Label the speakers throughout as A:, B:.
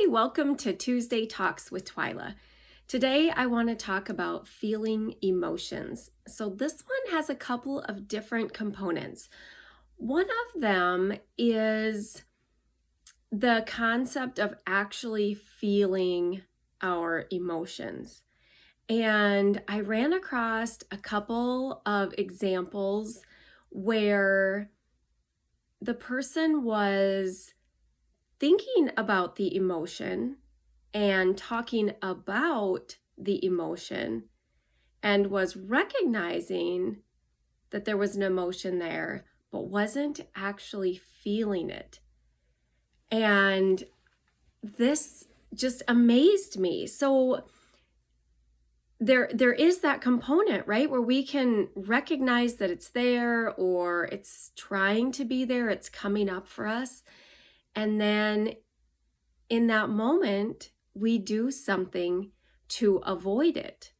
A: Hey, welcome to Tuesday Talks with Twyla. Today I want to talk about feeling emotions. So this one has a couple of different components. One of them is the concept of actually feeling our emotions. And I ran across a couple of examples where the person was thinking about the emotion and talking about the emotion and was recognizing that there was an emotion there, but wasn't actually feeling it. And this just amazed me. So there is that component, right? Where we can recognize that it's there or it's trying to be there, it's coming up for us. And then in that moment, we do something to avoid it.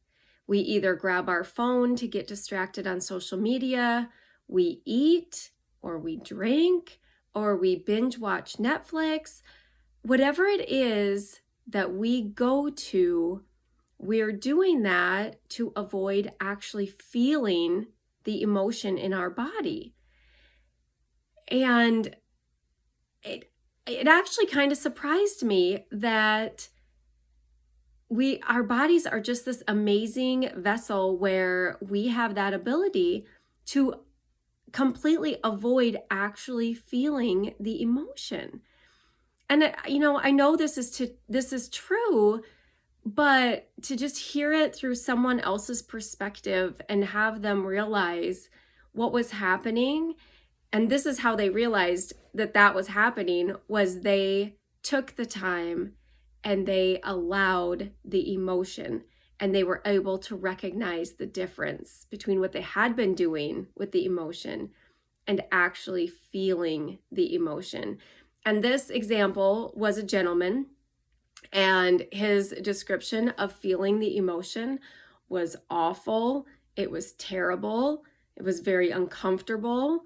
A: We either grab our phone to get distracted on social media, we eat, or we drink, or we binge watch Netflix. Whatever it is that we go to, we're doing that to avoid actually feeling the emotion in our body. And it actually kind of surprised me that our bodies are just this amazing vessel where we have that ability to completely avoid actually feeling the emotion. And I know this is true, but to just hear it through someone else's perspective and have them realize what was happening, and this is how they realized that was happening, was they took the time and they allowed the emotion, and they were able to recognize the difference between what they had been doing with the emotion and actually feeling the emotion. And this example was a gentleman, and his description of feeling the emotion was awful. It was terrible. It was very uncomfortable.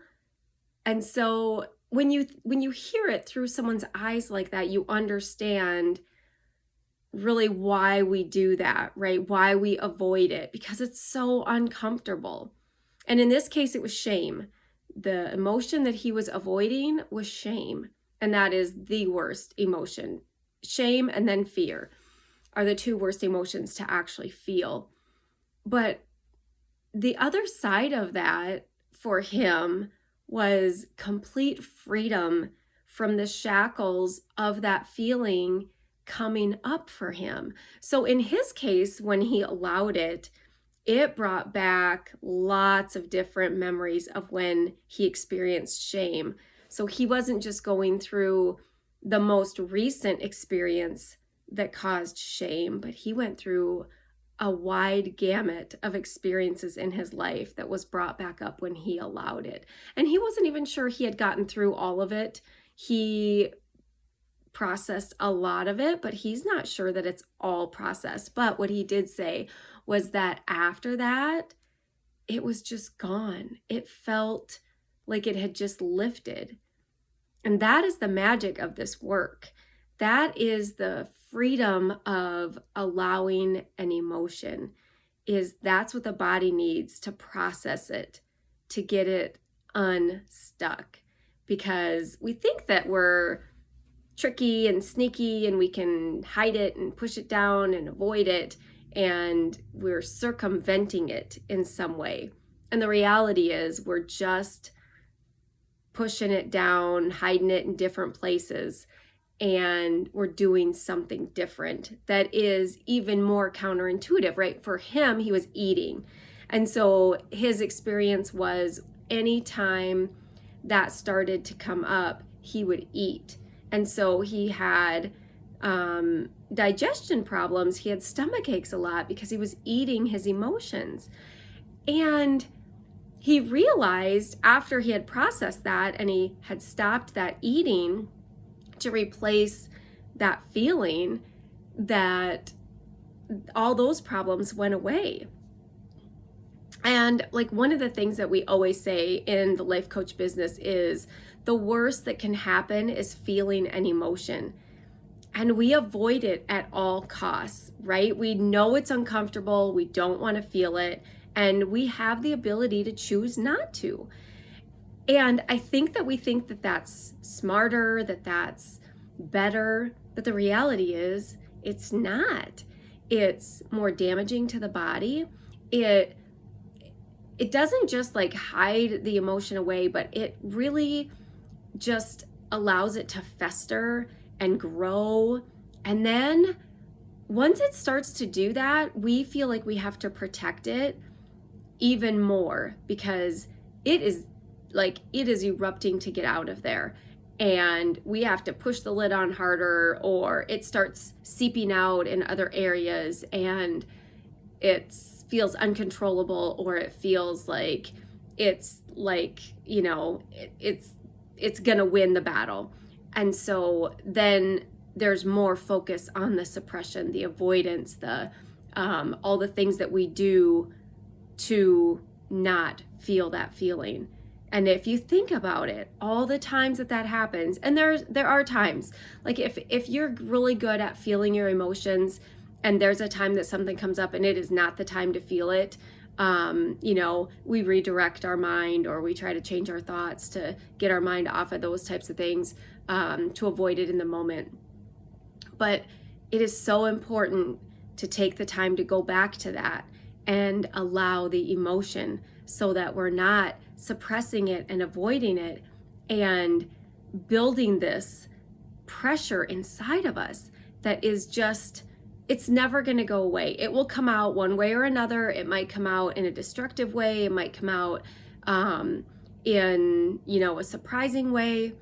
A: And so when you hear it through someone's eyes like that, you understand really why we do that, right? Why we avoid it, because it's so uncomfortable. And in this case, it was shame. The emotion that he was avoiding was shame. And that is the worst emotion. Shame and then fear are the two worst emotions to actually feel. But the other side of that for him was complete freedom from the shackles of that feeling coming up for him. So in his case, when he allowed it, it brought back lots of different memories of when he experienced shame. So he wasn't just going through the most recent experience that caused shame, but he went through a wide gamut of experiences in his life that was brought back up when he allowed it. And he wasn't even sure he had gotten through all of it. He processed a lot of it, but he's not sure that it's all processed. But what he did say was that after that, it was just gone. It felt like it had just lifted. And that is the magic of this work. That is the freedom of allowing an emotion. That's what the body needs to process it, to get it unstuck. Because we think that we're tricky and sneaky and we can hide it and push it down and avoid it, and we're circumventing it in some way. And the reality is we're just pushing it down, hiding it in different places, and we're doing something different that is even more counterintuitive, right? For him, he was eating. And so his experience was anytime that started to come up, he would eat. And so he had digestion problems. He had stomach aches a lot because he was eating his emotions. And he realized after he had processed that and he had stopped that eating to replace that feeling, that all those problems went away. And like one of the things that we always say in the life coach business is the worst that can happen is feeling an emotion. and we avoid it at all costs, right? We know it's uncomfortable, we don't want to feel it, and we have the ability to choose not to. And I think that we think that that's smarter, that that's better, but the reality is it's not. It's more damaging to the body. It doesn't just like hide the emotion away, but it really just allows it to fester and grow. And then once it starts to do that, we feel like we have to protect it even more because it is erupting to get out of there. And we have to push the lid on harder, or it starts seeping out in other areas and it feels uncontrollable, or it feels like it's gonna win the battle. And so then there's more focus on the suppression, the avoidance, the all the things that we do to not feel that feeling. And if you think about it, all the times that happens, and there are times, like if you're really good at feeling your emotions, and there's a time that something comes up and it is not the time to feel it, we redirect our mind, or we try to change our thoughts to get our mind off of those types of things, to avoid it in the moment. But it is so important to take the time to go back to that and allow the emotion, so that we're not suppressing it and avoiding it and building this pressure inside of us that is just, it's never going to go away. It will come out one way or another. It might come out in a destructive way. It might come out in a surprising way.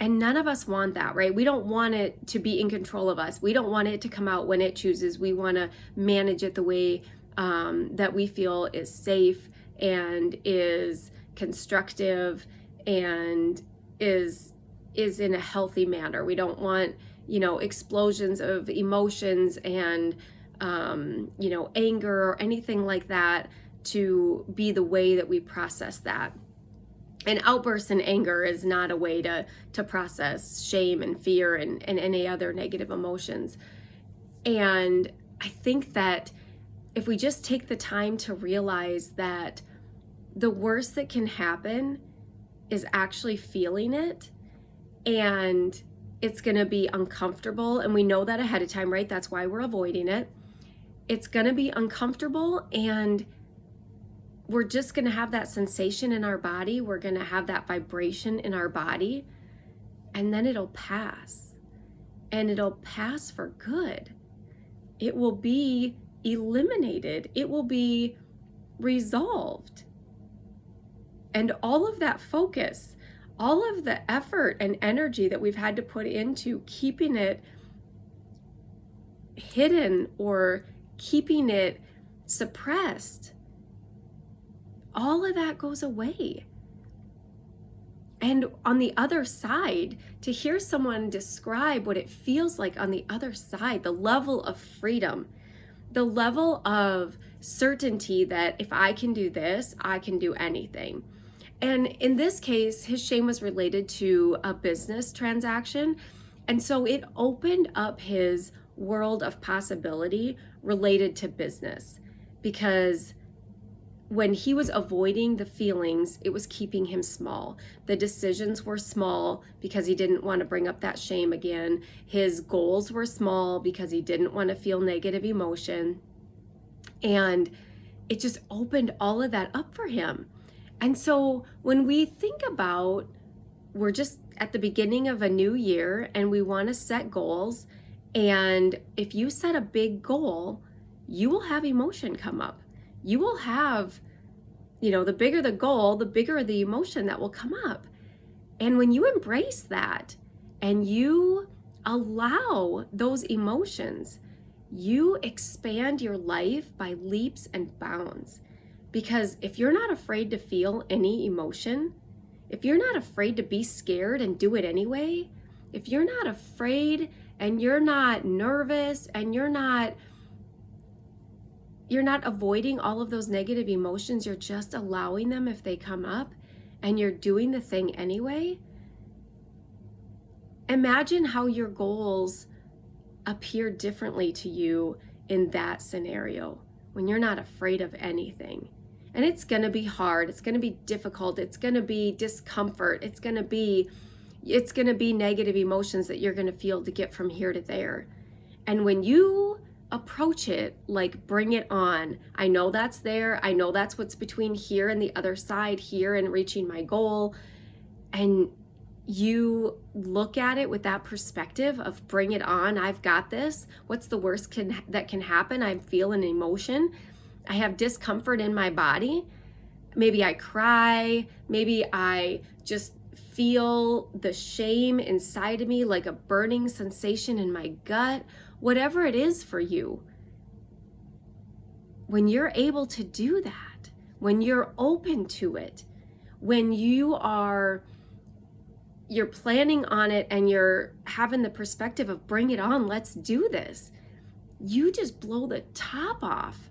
A: And none of us want that, right? We don't want it to be in control of us. We don't want it to come out when it chooses. We want to manage it the way that we feel is safe and is constructive and is in a healthy manner. We don't want, explosions of emotions and, anger or anything like that to be the way that we process that. An outburst in anger is not a way to process shame and fear and any other negative emotions. And I think that if we just take the time to realize that the worst that can happen is actually feeling it, and it's going to be uncomfortable, and we know that ahead of time, right? That's why we're avoiding it. It's going to be uncomfortable, and we're just going to have that sensation in our body. We're going to have that vibration in our body, and then it'll pass, and it'll pass for good. It will be eliminated. It will be resolved. And all of that focus, all of the effort and energy that we've had to put into keeping it hidden or keeping it suppressed, all of that goes away. And on the other side, to hear someone describe what it feels like on the other side, the level of freedom, the level of certainty that if I can do this, I can do anything. And in this case, his shame was related to a business transaction. And so it opened up his world of possibility related to business, because when he was avoiding the feelings, it was keeping him small. The decisions were small because he didn't want to bring up that shame again. His goals were small because he didn't want to feel negative emotion. And it just opened all of that up for him. And so when we think about, we're just at the beginning of a new year and we want to set goals. And if you set a big goal, you will have emotion come up. You will have, the bigger the goal, the bigger the emotion that will come up. And when you embrace that and you allow those emotions, you expand your life by leaps and bounds. Because if you're not afraid to feel any emotion, if you're not afraid to be scared and do it anyway, if you're not afraid and you're not nervous and you're not avoiding all of those negative emotions, you're just allowing them if they come up, and you're doing the thing anyway. Imagine how your goals appear differently to you in that scenario when you're not afraid of anything. And it's going to be hard. It's going to be difficult. It's going to be discomfort. It's going to be negative emotions that you're going to feel to get from here to there. And when you approach it like, bring it on. I know that's there. I know that's what's between here and the other side here and reaching my goal. And you look at it with that perspective of bring it on. I've got this. What's the worst that can happen? I feel an emotion. I have discomfort in my body. Maybe I cry. Maybe I just feel the shame inside of me, like a burning sensation in my gut. Whatever it is for you, when you're able to do that, when you're open to it, when you're planning on it and you're having the perspective of bring it on, let's do this, you just blow the top off.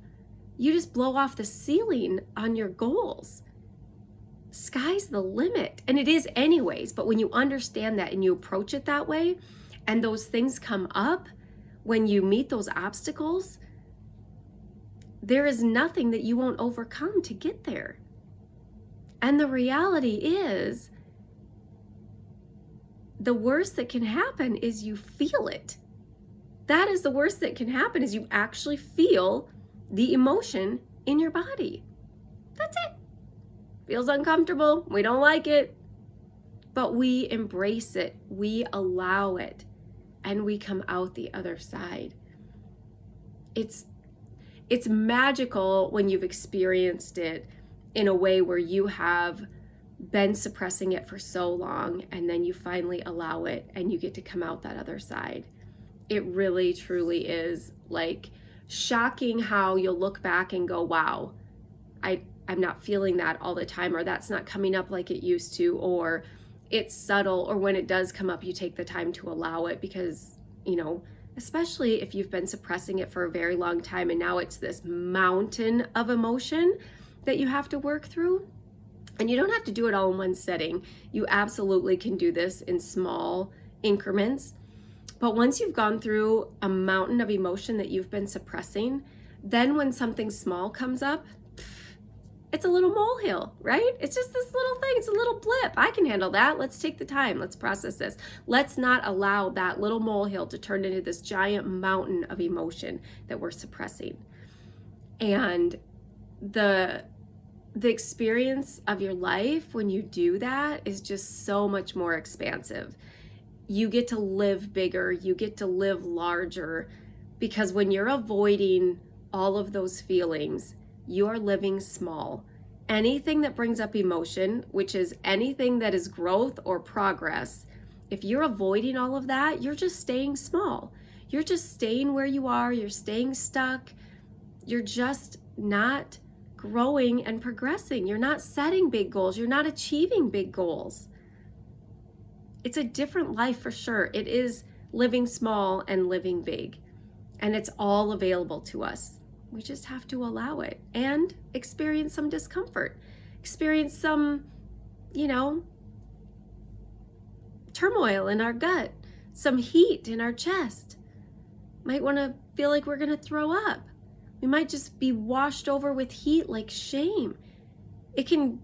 A: You just blow off the ceiling on your goals. Sky's the limit. And it is anyways, but when you understand that and you approach it that way, and those things come up, when you meet those obstacles, there is nothing that you won't overcome to get there. And the reality is, the worst that can happen is you feel it. That is the worst that can happen, is you actually feel the emotion in your body. That's it. Feels uncomfortable. We don't like it. But we embrace it. We allow it. And we come out the other side. It's magical when you've experienced it in a way where you have been suppressing it for so long, and then you finally allow it and you get to come out that other side. It really, truly is like shocking how you'll look back and go, wow, I'm not feeling that all the time, or that's not coming up like it used to, or it's subtle, or when it does come up, you take the time to allow it because, especially if you've been suppressing it for a very long time and now it's this mountain of emotion that you have to work through. And you don't have to do it all in one setting. You absolutely can do this in small increments. But once you've gone through a mountain of emotion that you've been suppressing, then when something small comes up, it's a little molehill, right? It's just this little thing. It's a little blip. I can handle that. Let's take the time. Let's process this. Let's not allow that little molehill to turn into this giant mountain of emotion that we're suppressing. And the experience of your life when you do that is just so much more expansive. You get to live bigger. You get to live larger, because when you're avoiding all of those feelings, you're living small. Anything that brings up emotion, which is anything that is growth or progress, if you're avoiding all of that, you're just staying small. You're just staying where you are. You're staying stuck. You're just not growing and progressing. You're not setting big goals. You're not achieving big goals. It's a different life for sure. It is living small and living big. And it's all available to us. We just have to allow it and experience some discomfort, experience some, turmoil in our gut, some heat in our chest. Might want to feel like we're going to throw up. We might just be washed over with heat like shame. It can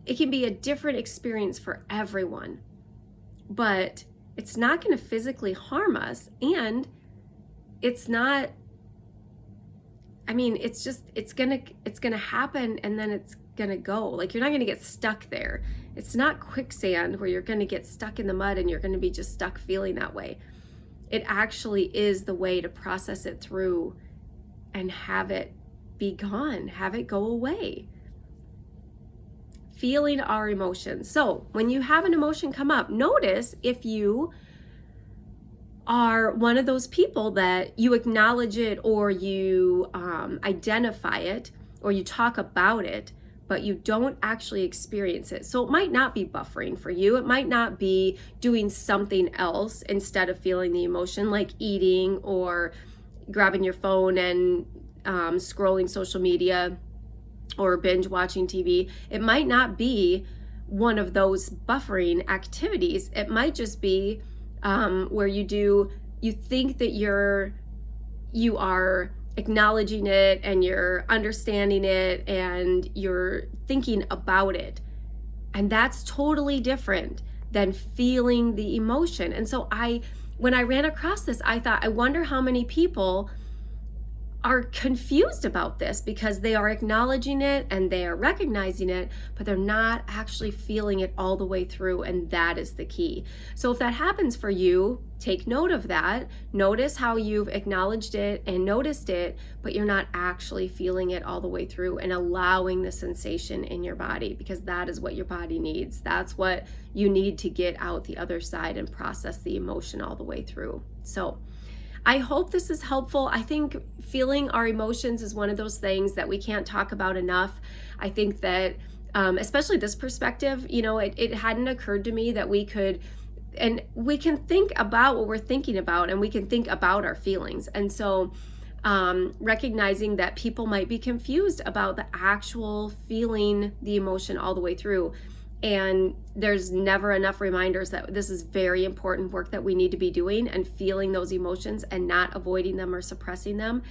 A: be a different experience for everyone, but it's not going to physically harm us, and it's not, it's gonna happen and then it's gonna go. Like, you're not gonna get stuck there. It's not quicksand where you're gonna get stuck in the mud and you're gonna be just stuck feeling that way. It actually is the way to process it through and have it be gone, have it go away. Feeling our emotions. So when you have an emotion come up, notice if you are one of those people that you acknowledge it, or you identify it, or you talk about it, but you don't actually experience it. So it might not be buffering for you. It might not be doing something else instead of feeling the emotion, like eating or grabbing your phone and scrolling social media or binge watching TV. It might not be one of those buffering activities. It might just be where you do you think that you are acknowledging it and you're understanding it and you're thinking about it. And that's totally different than feeling the emotion. And so when I ran across this, I thought, I wonder how many people are confused about this because they are acknowledging it and they are recognizing it, but they're not actually feeling it all the way through, and that is the key. So if that happens for you, take note of that. Notice how you've acknowledged it and noticed it, but you're not actually feeling it all the way through and allowing the sensation in your body, because that is what your body needs. That's what you need to get out the other side and process the emotion all the way through. So I hope this is helpful. I think feeling our emotions is one of those things that we can't talk about enough. I think that, especially this perspective, it hadn't occurred to me that we can think about what we're thinking about, and we can think about our feelings. And so recognizing that people might be confused about the actual feeling the emotion all the way through. And there's never enough reminders that this is very important work that we need to be doing, and feeling those emotions and not avoiding them or suppressing them.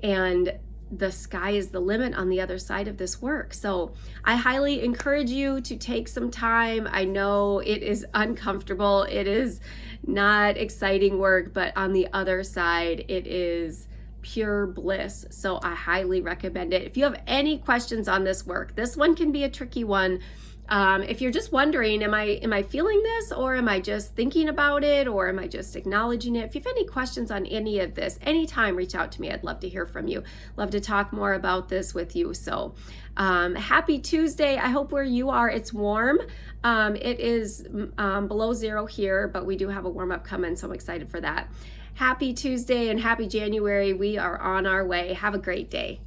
A: And the sky is the limit on the other side of this work. So I highly encourage you to take some time. I know it is uncomfortable. It is not exciting work, but on the other side, it is pure bliss. So I highly recommend it. If you have any questions on this work, this one can be a tricky one. If you're just wondering, am I feeling this, or am I just thinking about it, or am I just acknowledging it? If you have any questions on any of this, anytime, reach out to me. I'd love to hear from you. Love to talk more about this with you. So happy Tuesday. I hope where you are, it's warm. It is below 0 here, but we do have a warm up coming, so I'm excited for that. Happy Tuesday and happy January. We are on our way. Have a great day.